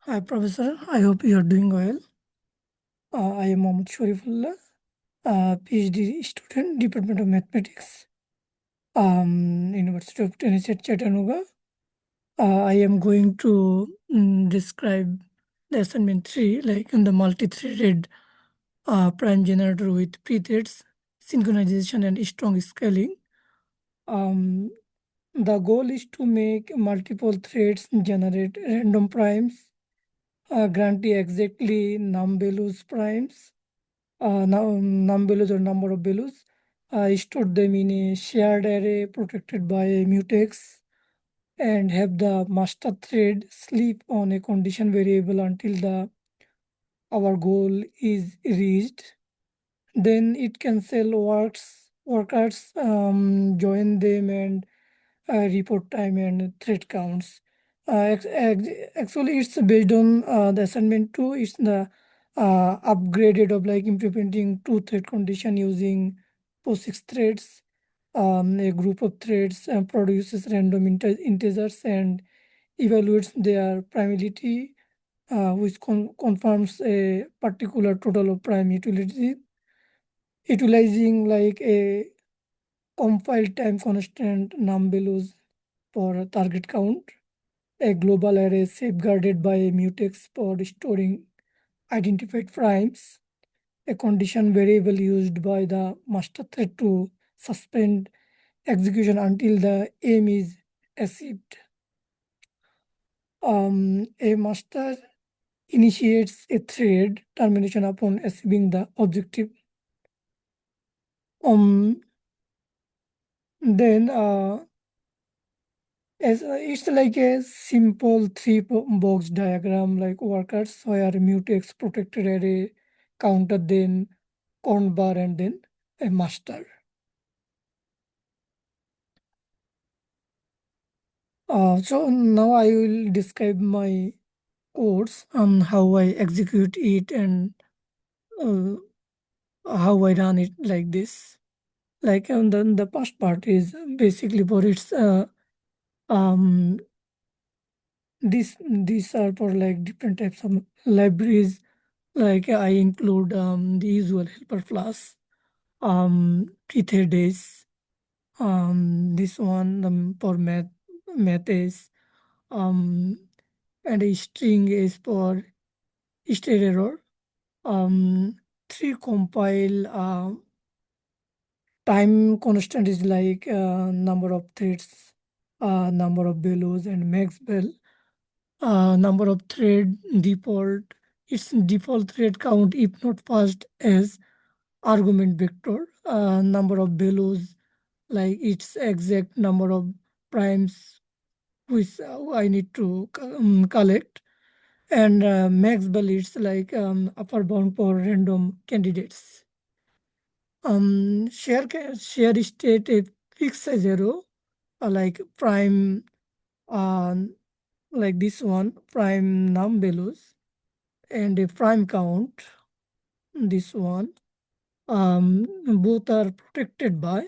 Hi, Professor. I hope you are doing well. I am Mohammad Sharifullah, PhD student, Department of Mathematics, University of Tennessee at Chattanooga. I am going to describe the assignment 3, like in the multi-threaded prime generator with pre-threads, synchronization, and strong scaling. Um, the goal is to make multiple threads generate random primes, grantee exactly num-values primes, num-values or number of values. Stored them in a shared array protected by a mutex and have the master thread sleep on a condition variable until the our goal is reached. Then it can sell workers, join them and report time and thread counts. Actually, it's based on the assignment 2. It's the upgraded of like implementing two thread condition using POSIX threads. A group of threads produces random integers and evaluates their primality, which confirms a particular total of prime utility, utilizing like a compile time constant num values for target count, a global array safeguarded by a mutex for storing identified primes, a condition variable used by the master thread to suspend execution until the aim is achieved. A master initiates a thread termination upon achieving the objective. Then it's like a simple three-box diagram like workers where mutex protected array, counter, then count bar, and then a master. So now I will describe my codes on how I execute it and uh, how I run it like this. Like and then the first part is basically for its um these are for like different types of libraries. Like I include the usual helper class, Pthread is this one for math is um and a string is for state error. Um, three compile time constant is like number of threads, number of values, and max bell. Number of thread default. Its default thread count if not passed as argument vector. Number of values like its exact number of primes which I need to collect, and max bell it's like upper bound for random candidates. Share state a fixed zero, like prime, uh, like this one, prime num values, and a prime count, this one. Both are protected by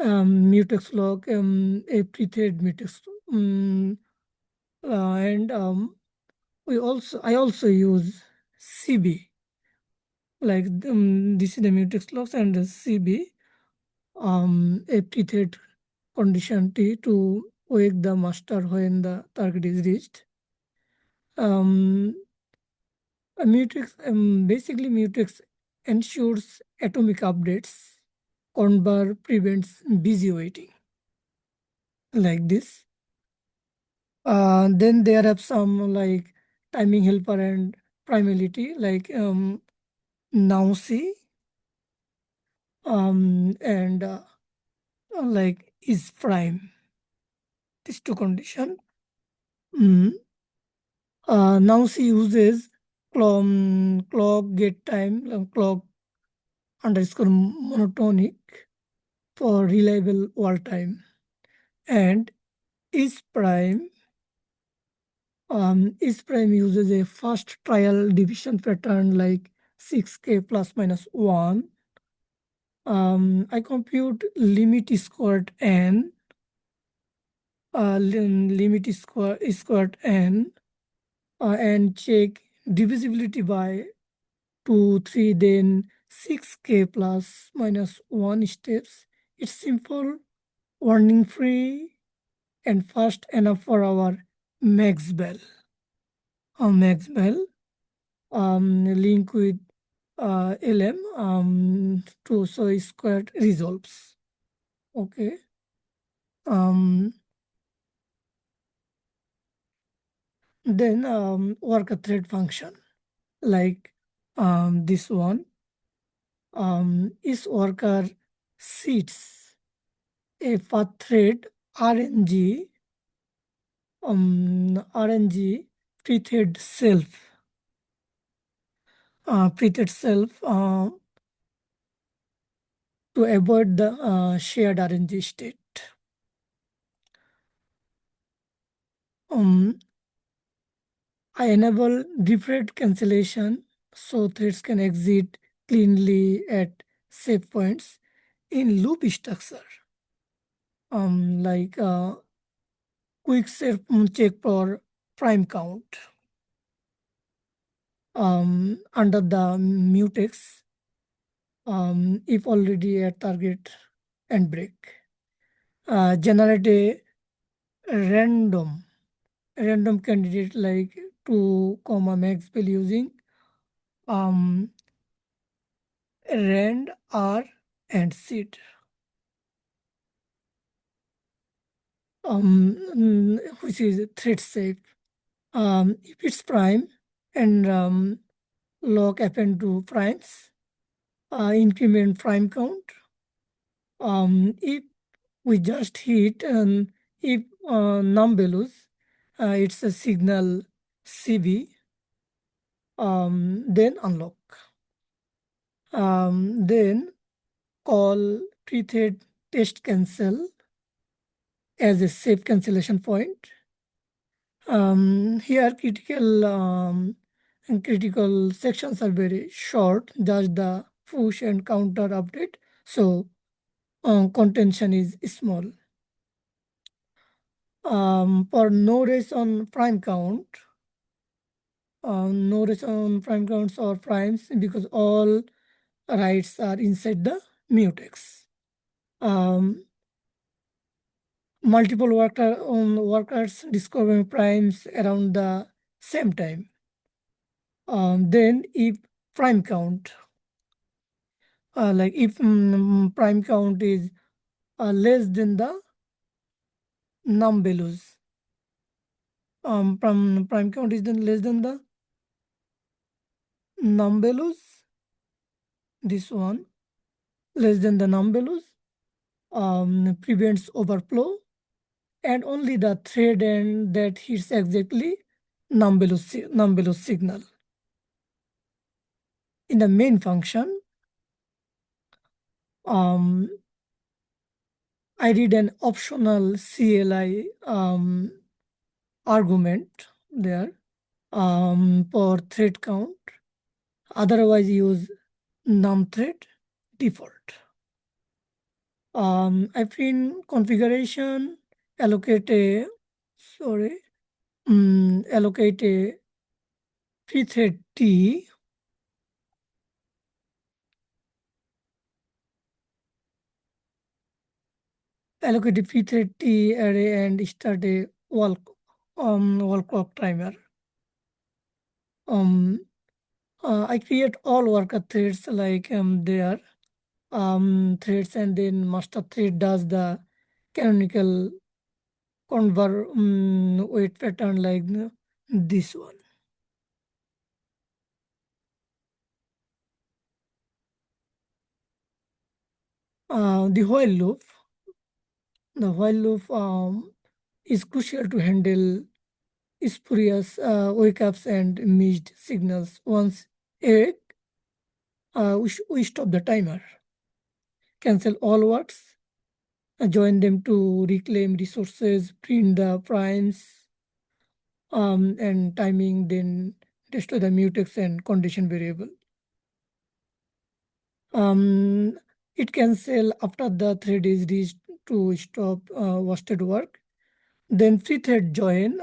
mutex log, a pre-thread mutex. And I also use CB, like this is the mutex logs and the CB, a pre-thread condition T to wake the master when the target is reached. Basically mutex ensures atomic updates. Conbar prevents busy waiting, like this. Then there are some like timing helper and primality, like now see, and like is prime. These two condition. Mm. Now she uses clock get time, clock underscore monotonic for reliable wall time, and is prime. Is prime uses a first trial division pattern like 6k plus minus 1. I compute limit squared n, limit squared n, and check divisibility by 2, 3, then 6k plus minus 1 steps. It's simple, warning free, and fast enough for our max bell. Max bell link with LM to show squared results. Okay. Then work a thread function like this one. Is worker sets a path thread RNG RNG pre-thread self pre-thread self to avoid the shared RNG state. Um, I enable deferred cancellation so threads can exit cleanly at safe points in loop structure. Like quick self check for prime count. Under the mutex, if already at target and break. Generate a random random candidate like 2 comma max value using um, rand r and seed. Which is thread safe. If it's prime and lock append to primes, increment prime count. If we just hit if num values, it's a signal CB, then unlock. Then call pre-thread test cancel as a safe cancellation point. Here critical sections are very short, just the push and counter update. So contention is small. For no race on prime count, no race on prime counts or primes because all writes are inside the mutex. Multiple workers discovering primes around the same time. Then if prime count, like if prime count is less than the num values, prime count is then less than the num values, this one, less than the num values, prevents overflow, and only the thread end that hits exactly num value signal. In the main function, I read an optional CLI argument there for thread count. Otherwise, use num thread default. I print configuration, allocate a allocate a pre-thread T. Allocate a pre-thread T array and start a wall clock timer. I create all worker threads like there threads, and then master thread does the canonical wait pattern like this one. The while loop is crucial to handle spurious wake-ups and missed signals. Once awake, we stop the timer, cancel all works, join them to reclaim resources, print the primes, and timing, then destroy the mutex and condition variable. It cancel after the thread is reached to stop wasted work. Then free thread join.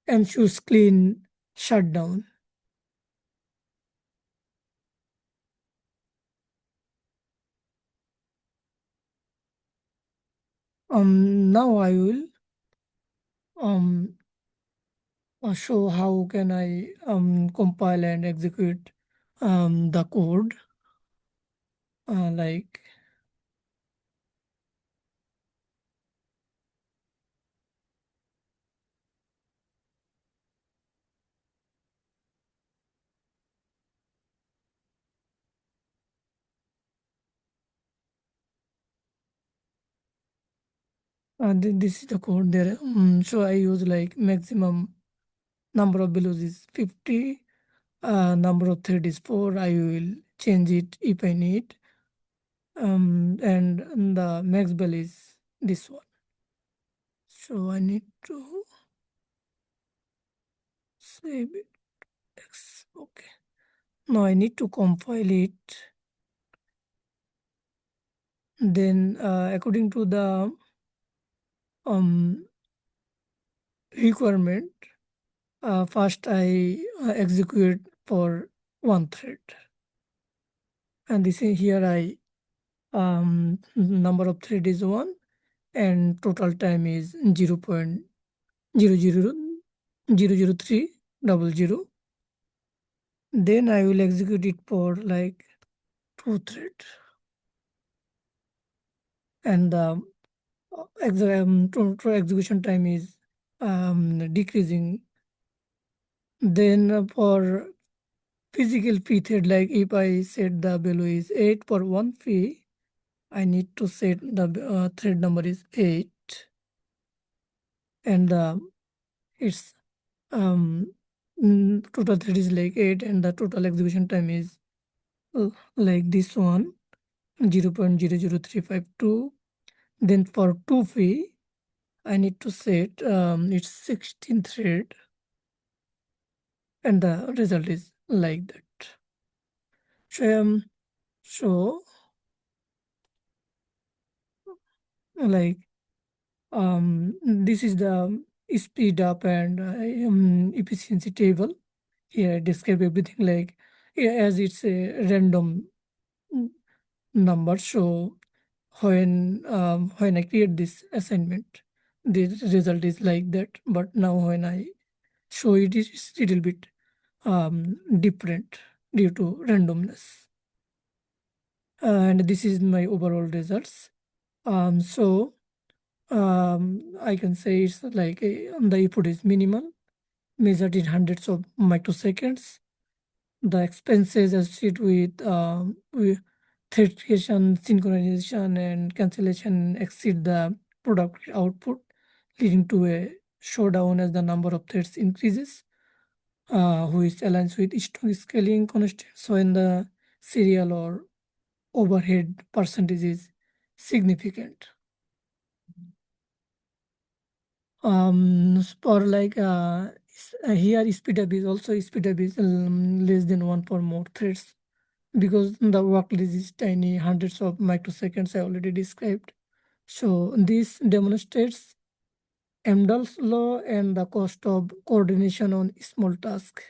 and choose clean shutdown. Now I will um, show how can I compile and execute the code like this is the code there. So I use like maximum number of belows is 50, number of thread is 4. I will change it if I need. And the max bell is this one. So I need to save it. Okay. Now I need to compile it. Then according to the um, requirement, first I execute for one thread. And this is here I number of thread is 1 and total time is 0.0000300. Then I will execute it for like 2 thread. And the total execution time is decreasing. Then for physical fee thread, like if I set the value is 8 for one fee, I need to set the thread number is 8, and its um, total thread is like 8, and the total execution time is like this one, 0.00352. Then for 2 fee, I need to set it's 16 thread, and the result is like that. So like this is the speed up and efficiency table. Here I describe everything like as it's a random mm, number. So when I create this assignment, the result is like that. But now when I show it, it's little bit different due to randomness. And this is my overall results. So I can say it's like the input is minimal, measured in hundreds of microseconds. The expenses associated with thread creation, synchronization, and cancellation exceed the product output, leading to a showdown as the number of threads increases, which aligns with strong scaling constraints when the serial or overhead percentage is significant. For like here speed up is also speed up is less than 1 for more threads because the work list is tiny, hundreds of microseconds I already described. So this demonstrates Amdahl's law and the cost of coordination on small tasks.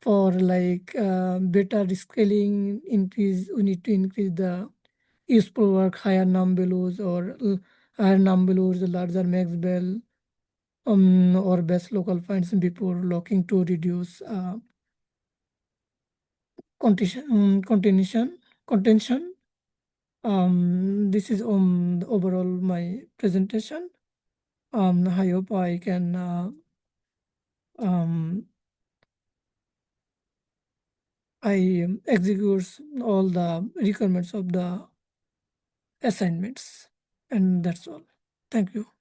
For like better scaling increase, we need to increase the useful work, higher num values or higher num values, larger max bell, or best local finds before locking to reduce contention. This is overall my presentation. I hope I can execute all the requirements of the assignments, and that's all. Thank you.